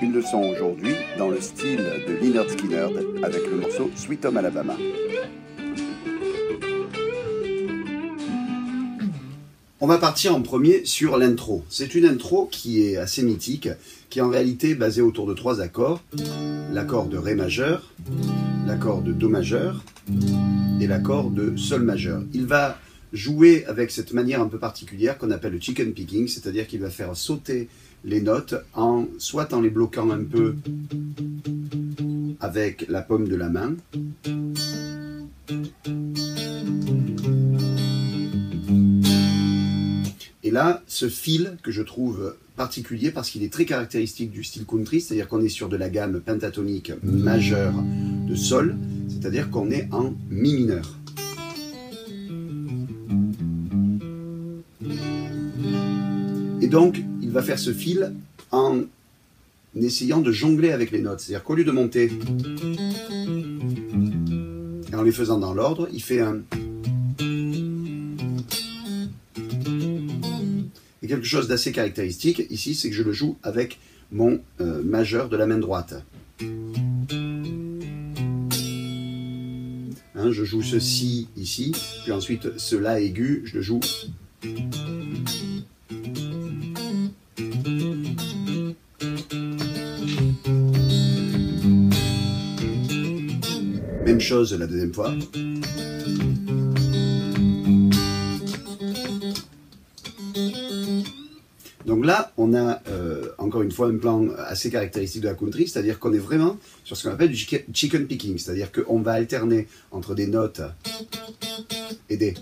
Une leçon aujourd'hui dans le style de Lynyrd Skynyrd avec le morceau Sweet Home Alabama. On va partir en premier sur l'intro. C'est une intro qui est assez mythique, qui est en réalité basée autour de trois accords. L'accord de Ré majeur, l'accord de Do majeur et l'accord de Sol majeur. Il va jouer avec cette manière un peu particulière qu'on appelle le chicken picking, c'est-à-dire qu'il va faire sauter les notes soit en les bloquant un peu avec la paume de la main, et là, ce fil que je trouve particulier parce qu'il est très caractéristique du style country, c'est-à-dire qu'on est sur de la gamme pentatonique majeure de Sol, c'est-à-dire qu'on est en Mi mineur. Et donc, il va faire ce fil en essayant de jongler avec les notes. C'est-à-dire qu'au lieu de monter et en les faisant dans l'ordre, il fait un... Et quelque chose d'assez caractéristique ici, c'est que je le joue avec mon majeur de la main droite. Hein, je joue ceci ici, puis ensuite ce La aigu, je le joue... Même chose la deuxième fois. Donc là, on a encore une fois un plan assez caractéristique de la country, c'est-à-dire qu'on est vraiment sur ce qu'on appelle du chicken picking, c'est-à-dire qu'on va alterner entre des notes et des...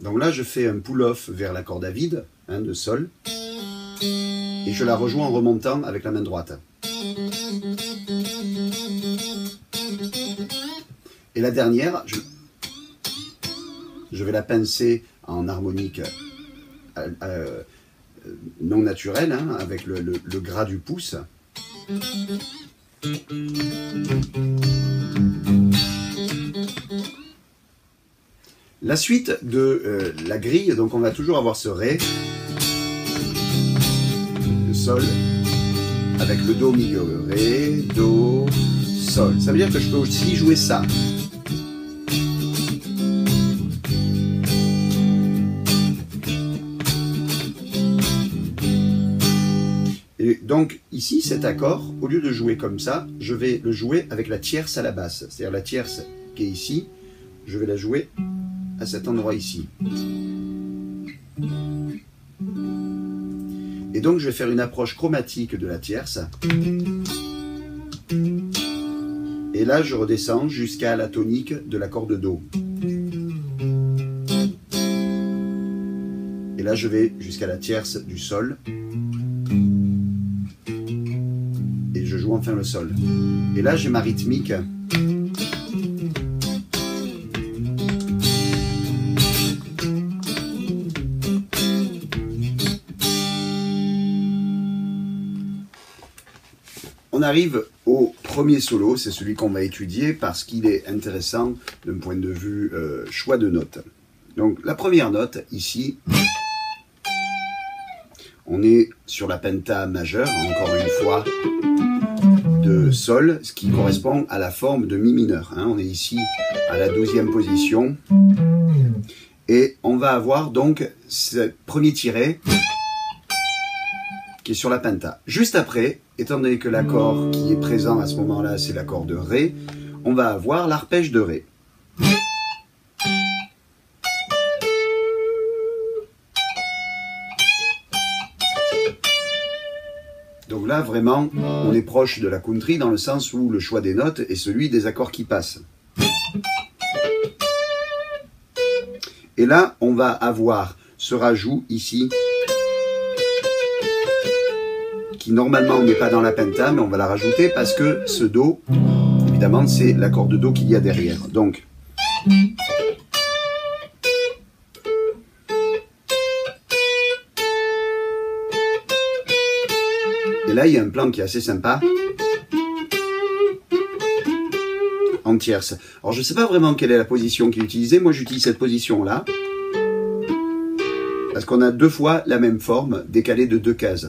Donc là, je fais un pull-off vers l'accord David, hein, de Sol, et je la rejoins en remontant avec la main droite. Et la dernière, je vais la pincer en harmonique non naturelle, hein, avec le gras du pouce. La suite de la grille, donc on va toujours avoir ce Ré, le Sol, avec le Do au milieu, Ré, Do, Sol. Ça veut dire que je peux aussi jouer ça. Et donc ici, cet accord, au lieu de jouer comme ça, je vais le jouer avec la tierce à la basse. C'est-à-dire la tierce qui est ici, je vais la jouer à cet endroit ici. Et donc je vais faire une approche chromatique de la tierce. Et là je redescends jusqu'à la tonique de l'accord de Do. Et là je vais jusqu'à la tierce du Sol. Et je joue enfin le Sol. Et là j'ai ma rythmique. On arrive au premier solo, c'est celui qu'on va étudier parce qu'il est intéressant d'un point de vue choix de notes. Donc la première note, ici, on est sur la penta majeure, encore une fois, de Sol, ce qui correspond à la forme de Mi mineur. Hein. On est ici à la 12e position. Et on va avoir donc ce premier tiré qui est sur la penta. Juste après, étant donné que l'accord qui est présent à ce moment-là, c'est l'accord de Ré, on va avoir l'arpège de Ré. Donc là, vraiment, on est proche de la country dans le sens où le choix des notes est celui des accords qui passent. Et là, on va avoir ce rajout ici, qui normalement n'est pas dans la penta, mais on va la rajouter parce que ce Do, évidemment, c'est l'accord de Do qu'il y a derrière. Donc, et là, il y a un plan qui est assez sympa, en tierce. Alors, je ne sais pas vraiment quelle est la position qui est utilisée. Moi, j'utilise cette position-là, parce qu'on a deux fois la même forme, décalée de deux cases.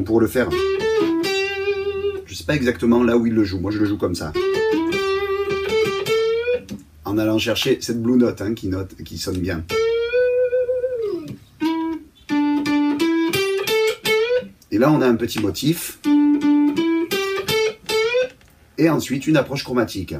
pour le faire, je sais pas exactement là où il le joue. Moi, je le joue comme ça. En allant chercher cette blue note, hein, qui sonne bien. Et là, on a un petit motif. Et ensuite, une approche chromatique.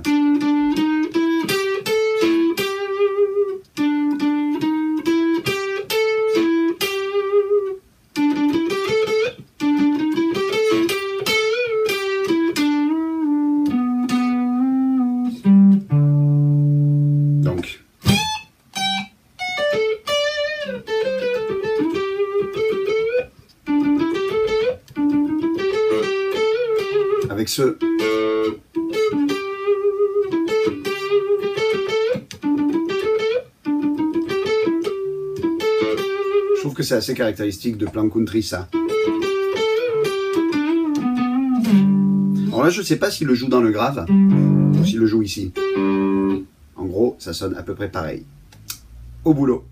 Donc, avec ce... Je trouve que c'est assez caractéristique de plan country, ça. Alors là, je ne sais pas s'il le joue dans le grave ou s'il le joue ici. En gros, ça sonne à peu près pareil. Au boulot!